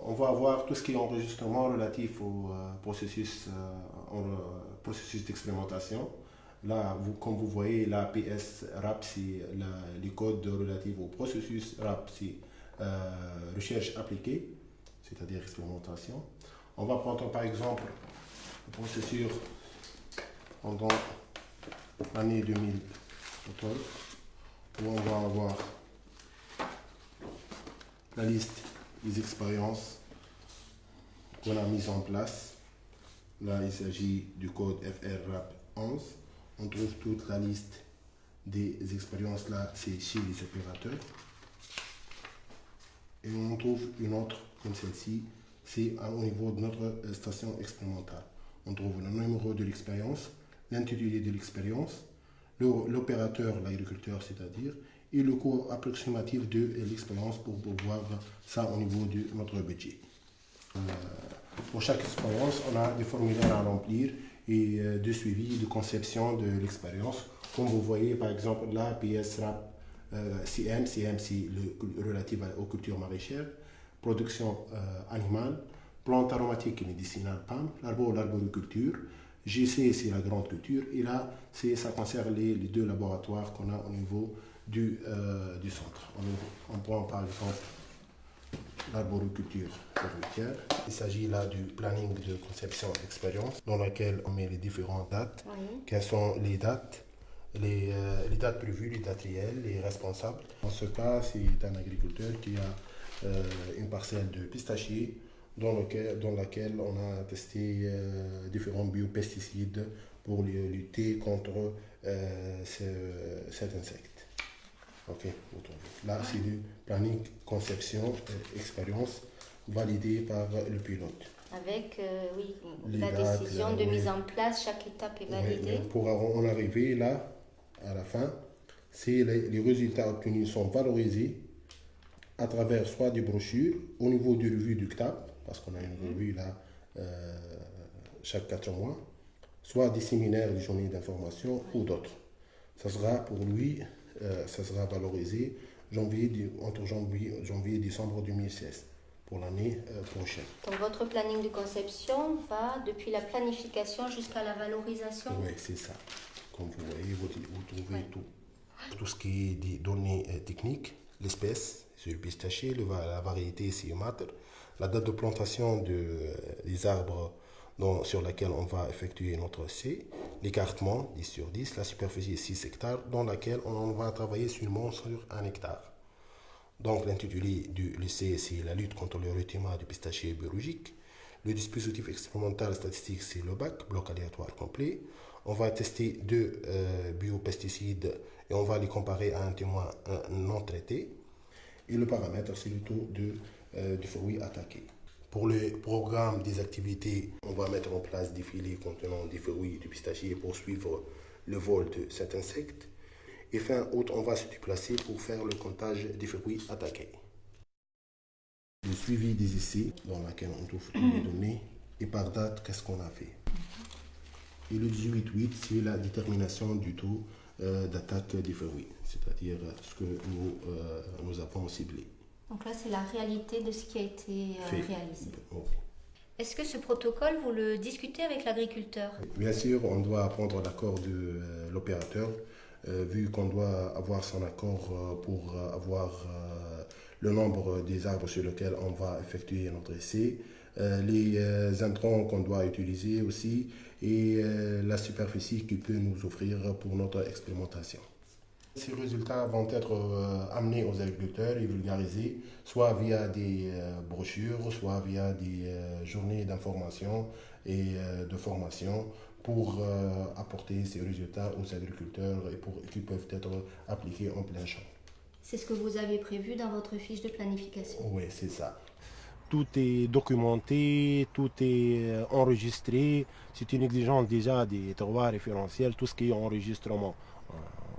on va avoir tout ce qui est enregistrement relatif au processus d'expérimentation. Là, comme vous voyez, la PS RAP, c'est les codes relatifs au processus RAP, c'est recherche appliquée, c'est-à-dire expérimentation. On va prendre par exemple le processus pendant l'année 2014, où on va avoir la liste des expériences qu'on a mises en place. Là, il s'agit du code FR-RAP 11. On trouve toute la liste des expériences là, c'est chez les opérateurs. Et on trouve une autre comme celle-ci, c'est au niveau de notre station expérimentale. On trouve le numéro de l'expérience, l'intitulé de l'expérience, l'opérateur, l'agriculteur c'est-à-dire, et le coût approximatif de l'expérience pour voir ça au niveau de notre budget. Pour chaque expérience, on a des formulaires à remplir et de suivi de conception de l'expérience. Comme vous voyez, par exemple, là, PS RAP CM, c'est le relatif aux cultures maraîchères, production animale, plantes aromatiques et médicinales PAM, l'arboriculture, GC, c'est la grande culture, et là, ça concerne les deux laboratoires qu'on a au niveau du centre. On prend par exemple l'arboriculture forestière. Il s'agit là du planning de conception expérience dans lequel on met les différentes dates. Oui. Quelles sont les dates, les dates prévues, les dates réelles, les responsables. Dans ce cas, c'est un agriculteur qui a une parcelle de pistachiers dans laquelle on a testé différents biopesticides pour lutter contre cet insecte. Ok, vous trouvez. Là, c'est du planning, conception, expérience validé par le pilote. Avec oui, la décision de mise en place, chaque étape est validée. Oui, pour en arriver là, à la fin, les résultats obtenus sont valorisés à travers soit des brochures, au niveau du revue du CTAP, parce qu'on a une revue là chaque 4 mois, soit des séminaires, des journées d'information ou d'autres. Ça sera pour lui, ça sera valorisé entre janvier et décembre 2016 pour l'année prochaine. Donc votre planning de conception va depuis la planification jusqu'à la valorisation? Oui, c'est ça. Comme vous voyez, vous trouvez tout. Tout ce qui est des données techniques, l'espèce, c'est le pistachier, la variété, c'est le la date de plantation des arbres sur laquelle on va effectuer notre essai, l'écartement 10 sur 10, la superficie 6 hectares dans laquelle on va travailler seulement sur 1 hectare. Donc l'intitulé du lycée, c'est la lutte contre le rhume du pistachier biologique. Le dispositif expérimental statistique, c'est le BAC, bloc aléatoire complet. On va tester 2 biopesticides et on va les comparer à un témoin non traité. Et le paramètre, c'est le taux du fruit attaqué. Pour le programme des activités, on va mettre en place des filets contenant des fruits et du pistachier pour suivre le vol de cet insecte. Et fin août, on va se déplacer pour faire le comptage des fruits attaqués. Le suivi des essais, dans lequel on trouve toutes les données, et par date, qu'est-ce qu'on a fait. Et le 18-8, c'est la détermination du taux d'attaque des fruits, c'est-à-dire ce que nous avons ciblé. Donc là, c'est la réalité de ce qui a été réalisé. Okay. Est-ce que ce protocole, vous le discutez avec l'agriculteur? Bien sûr, on doit prendre l'accord de l'opérateur, vu qu'on doit avoir son accord pour avoir le nombre des arbres sur lesquels on va effectuer notre essai, les intrants qu'on doit utiliser aussi et la superficie qu'il peut nous offrir pour notre expérimentation. Ces résultats vont être amenés aux agriculteurs et vulgarisés, soit via des brochures, soit via des journées d'information et de formation pour apporter ces résultats aux agriculteurs et qui peuvent être appliqués en plein champ. C'est ce que vous avez prévu dans votre fiche de planification? Oui, c'est ça. Tout est documenté, tout est enregistré. C'est une exigence déjà des terroirs référentiels, tout ce qui est enregistrement.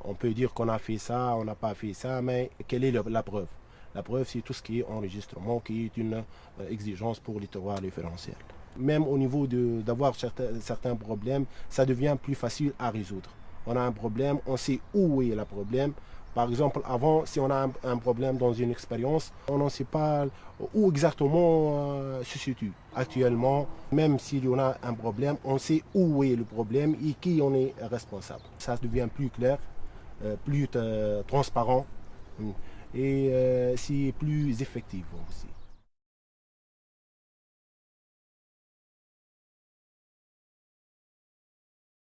On peut dire qu'on a fait ça, on n'a pas fait ça, mais quelle est la preuve? La preuve, c'est tout ce qui est enregistrement, qui est une exigence pour les terroirs référentiels. Même au niveau d'avoir certains problèmes, ça devient plus facile à résoudre. On a un problème, on sait où est le problème. Par exemple, avant, si on a un problème dans une expérience, on ne sait pas où exactement se situe. Actuellement, même s'il y en a un problème, on sait où est le problème et qui en est responsable. Ça devient plus clair, plus transparent et c'est plus effectif aussi.